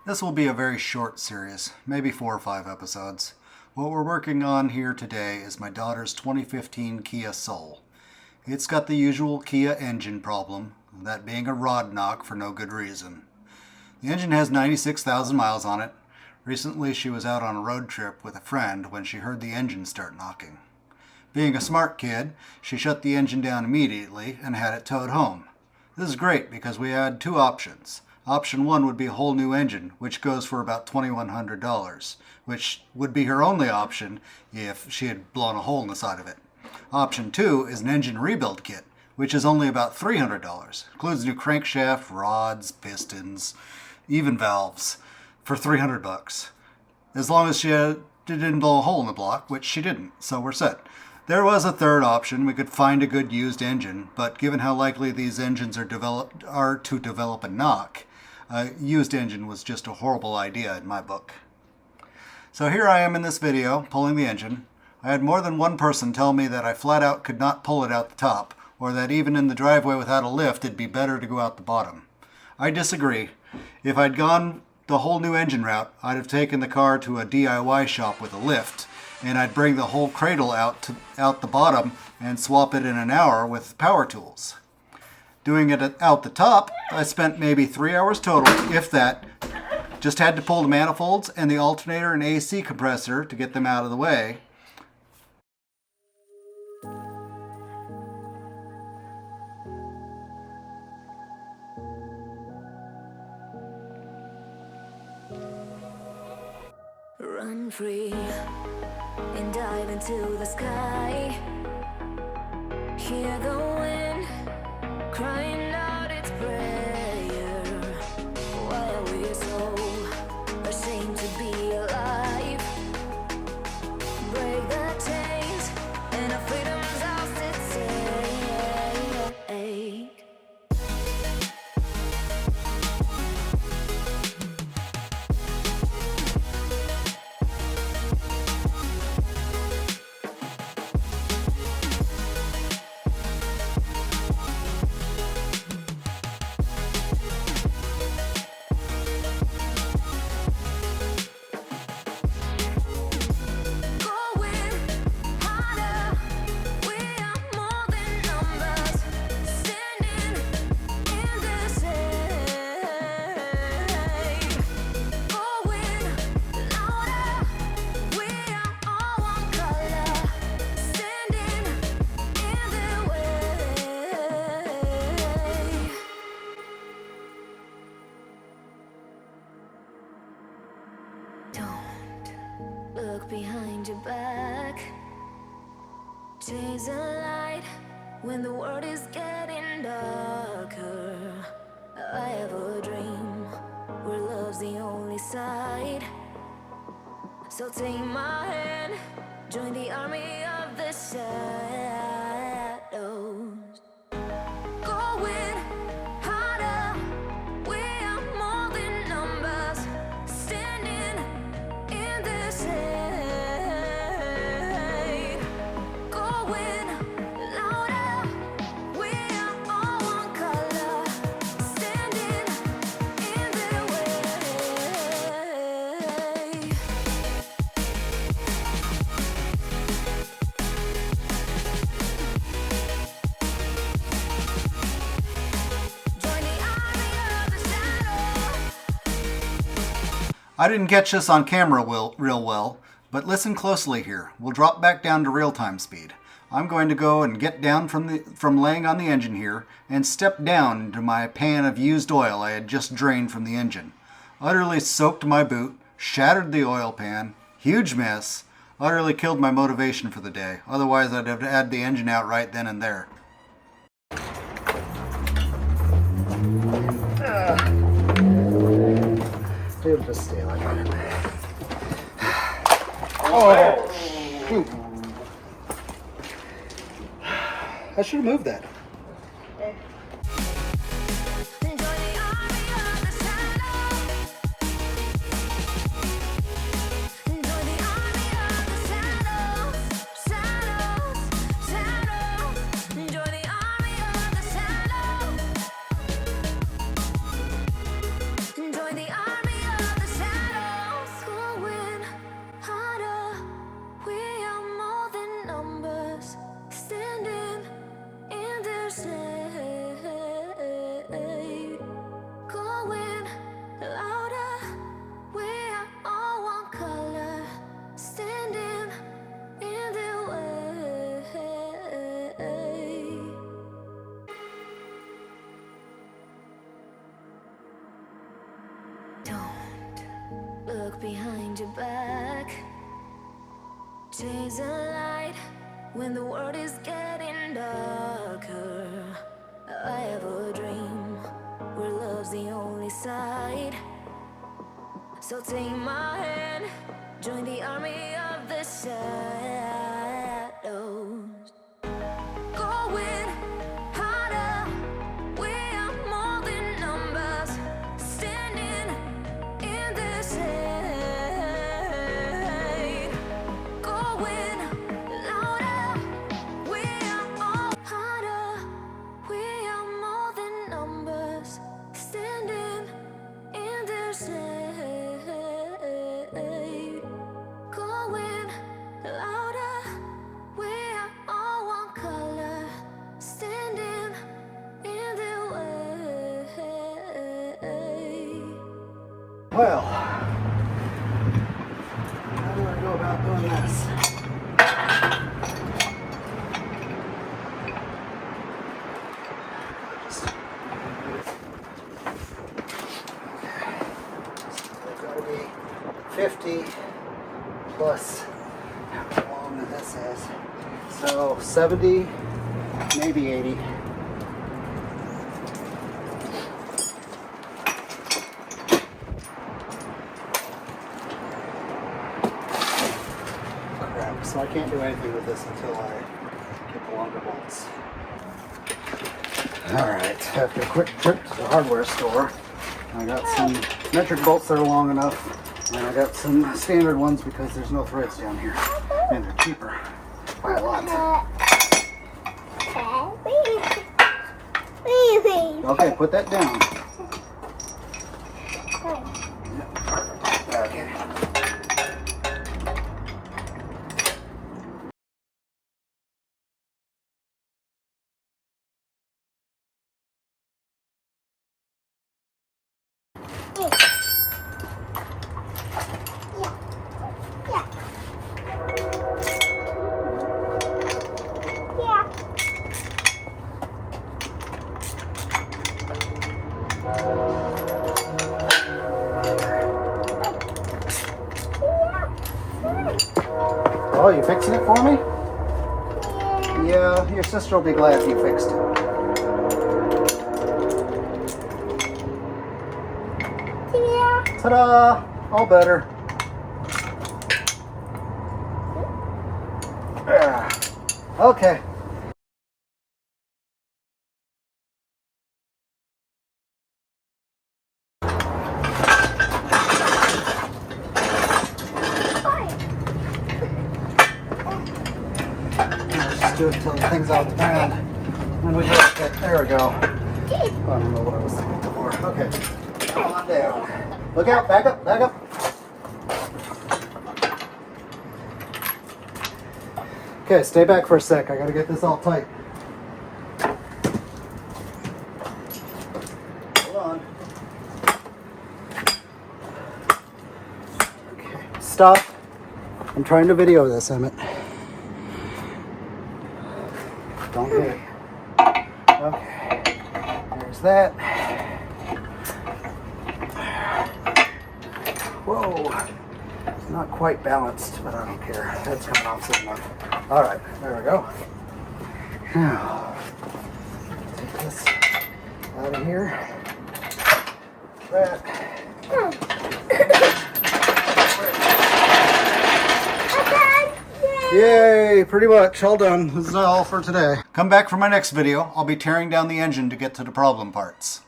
This will be a very short series, maybe 4 or 5 episodes. What we're working on here today is my daughter's 2015 Kia Soul. It's got the usual Kia engine problem, that being a rod knock for no good reason. The engine has 96,000 miles on it. Recently she was out on a road trip with a friend when she heard the engine start knocking. Being a smart kid, she shut the engine down immediately and had it towed home. This is great because we had 2 options. Option 1 would be a whole new engine, which goes for about $2,100, which would be her only option if she had blown a hole in the side of it. Option 2 is an engine rebuild kit, which is only about $300. Includes new crankshaft, rods, pistons, even valves, for $300. As long as she didn't blow a hole in the block, which she didn't, so we're set. There was a third option. We could find a good used engine, but given how likely these engines are to develop a knock, a used engine was just a horrible idea in my book. So here I am in this video, pulling the engine. I had more than one person tell me that I flat out could not pull it out the top, or that even in the driveway without a lift, it'd be better to go out the bottom. I disagree. If I'd gone the whole new engine route, I'd have taken the car to a DIY shop with a lift, and I'd bring the whole cradle out the bottom and swap it in an hour with power tools. Doing it out the top, I spent maybe 3 hours total, if that. Just had to pull the manifolds and the alternator and AC compressor to get them out of the way. Run free and dive into the sky. Hear the wind crying out its prayer. Why are we so ashamed to be alive? Break the chains and our freedom's ours to take. Look behind your back. Chase a light when the world is getting darker. I have a dream where love's the only side. So take my hand, join the army of the shadows. Going harder, we are more than numbers. Standing in this shade. Going louder, we are all one color. Standing in their way. Join the army of the shadows. I didn't catch this on camera real well, but listen closely here. We'll drop back down to real-time speed. I'm going to go and get down from laying on the engine here and step down into my pan of used oil I had just drained from the engine. Utterly soaked my boot, shattered the oil pan, huge mess, utterly killed my motivation for the day. Otherwise I'd have had the engine out right then and there. It'll just stay like that in there. Oh, shoot. I should have moved that. Join the army of the shadows. Join the army of the shadows. Shadows, shadows. Join the army of the shadows. Join the army of the louder. We are all one color, standing in the way. Don't look behind your back. Chase a light when the world is getting darker. I have a dream where love's the only side. So take my hand, join the army of the shadows. Going harder, we are more than numbers, standing in the shade. Going louder, we are all harder, we are more than numbers, standing in the shade. Going louder, we are all one color, standing in the way. Well, how do I go about doing this? It's gotta be 50 plus how long this is. So 70, maybe 80. Crap, so I can't do anything with this until I get the longer bolts. Alright, after a quick trip to the hardware store, I got some metric bolts that are long enough, and I got some standard ones because there's no threads down here, and they're cheaper by a lot. Okay, put that down. Okay. Oh, you fixing it for me? Yeah, your sister will be glad you fixed it. Ta-da! All better. Okay. Let's do it till the thing's off the ground. And we go, okay, there we go. I don't know what I was thinking before. Okay, come on down. Look out, back up, back up. Okay, stay back for a sec. I gotta get this all tight. Hold on. Okay, stop. I'm trying to video this, Emmett. Don't hit it. Okay, there's that. Whoa, not quite balanced, but I don't care. That's coming off soon enough. All right, there we go. Now, take this out of here. That. Yay, pretty much all done. This is all for today. Come back for my next video. I'll be tearing down the engine to get to the problem parts.